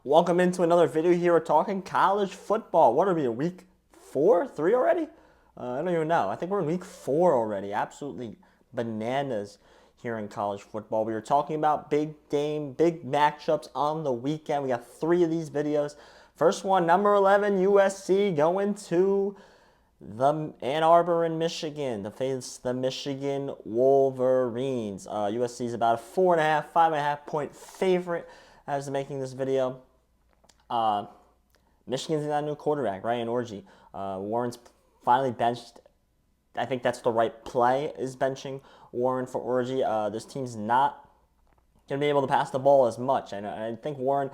Welcome into another video here. We're talking college football. What are we, in week 4, 3 already? I don't even know. I think we're in week 4 already. Absolutely bananas here in college football. We were talking about big game, big matchups on the weekend. We got 3 of these videos. First one, number 11, USC going to the Ann Arbor in Michigan to face the Michigan Wolverines. USC is about a 4.5, 5.5 point favorite as making this video. Michigan's got a new quarterback, Ryan Orgy. Warren's finally benched. I think that's the right play, is benching Warren for Orgy. This team's not going to be able to pass the ball as much. I think Warren,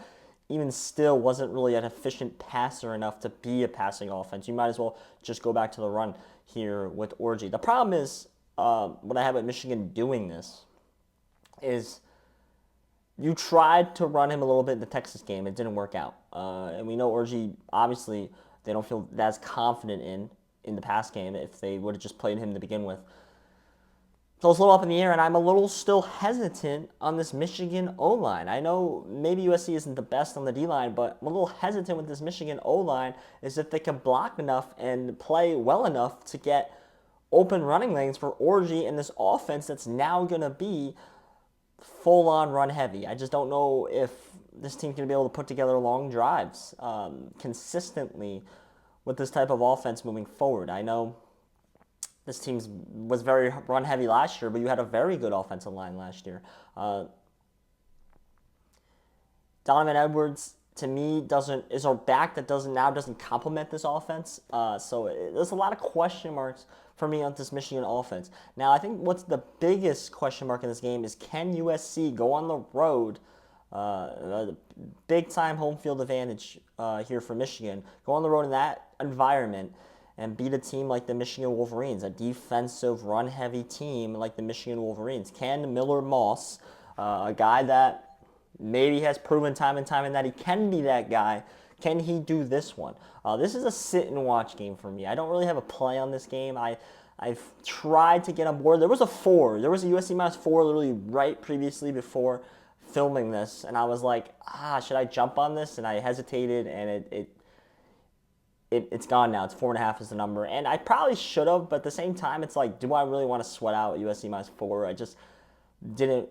even still, wasn't really an efficient passer enough to be a passing offense. You might as well just go back to the run here with Orgy. The problem is, what I have with Michigan doing this is you tried to run him a little bit in the Texas game. It didn't work out. And we know Orgy, obviously, they don't feel as confident in the pass game if they would have just played him to begin with. So it's a little up in the air, and I'm a little still hesitant on this Michigan O-line. I know maybe USC isn't the best on the D-line, but I'm a little hesitant with this Michigan O-line is if they can block enough and play well enough to get open running lanes for Orgy in this offense that's now going to be full-on run heavy. I just don't know if this team's going to be able to put together long drives consistently with this type of offense moving forward. I know this team was very run heavy last year, but you had a very good offensive line last year. Donovan Edwards, to me, is a back that doesn't complement this offense. So there's a lot of question marks for me on this Michigan offense. Now, I think what's the biggest question mark in this game is, can USC go on the road, big-time home field advantage here for Michigan, go on the road in that environment and beat a team like the Michigan Wolverines, a defensive, run-heavy team like the Michigan Wolverines? Can Miller Moss, a guy that maybe has proven time and time that he can be that guy, can he do this one? This is a sit-and-watch game for me. I don't really have a play on this game. I've tried to get on board. There was a USC -4 literally right previously before filming this, and I was like, should I jump on this? And I hesitated, and it's gone now. It's 4.5 is the number, and I probably should have, but at the same time, it's like, do I really want to sweat out USC -4?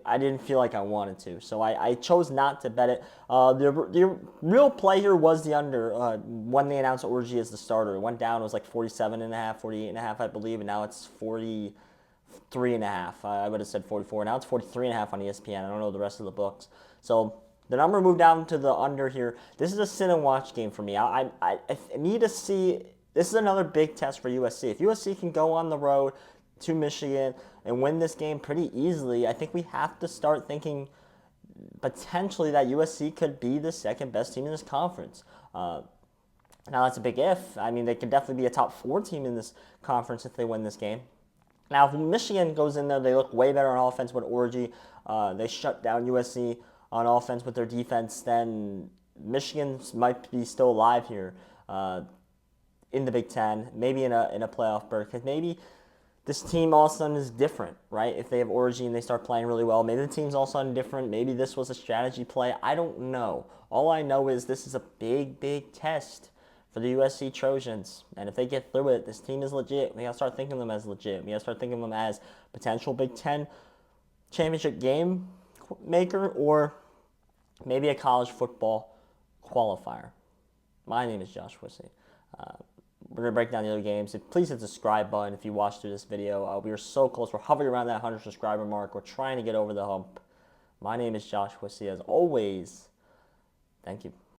I didn't feel like I wanted to, so I chose not to bet it. The real play here was the under. When they announced Orgy as the starter, it went down. It was like 47.5, 48.5, I believe, and now it's 43.5. I would have said 44. Now it's 43.5 on ESPN. I don't know the rest of the books. So the number moved down to the under here. This is a sit and watch game for me. I need to see. This is another big test for USC. If USC can go on the road to Michigan and win this game pretty easily, I think we have to start thinking potentially that USC could be the second best team in this conference. Now, that's a big if. I mean, they could definitely be a top 4 team in this conference if they win this game. Now, if Michigan goes in there, they look way better on offense with Orgy. They shut down USC on offense with their defense. Then Michigan might be still alive here in the Big Ten, maybe in a playoff berth, because maybe this team all of a sudden is different, right? If they have Orgy and they start playing really well, maybe the team's all of a sudden different. Maybe this was a strategy play. I don't know. All I know is this is a big, big test for the USC Trojans. And if they get through it, this team is legit. We got to start thinking of them as legit. We got to start thinking of them as potential Big Ten championship game maker or maybe a college football qualifier. My name is Josh Wissey. We're going to break down the other games. Please hit the subscribe button if you watched through this video. We are so close. We're hovering around that 100 subscriber mark. We're trying to get over the hump. My name is Josh Wissey. As always, thank you.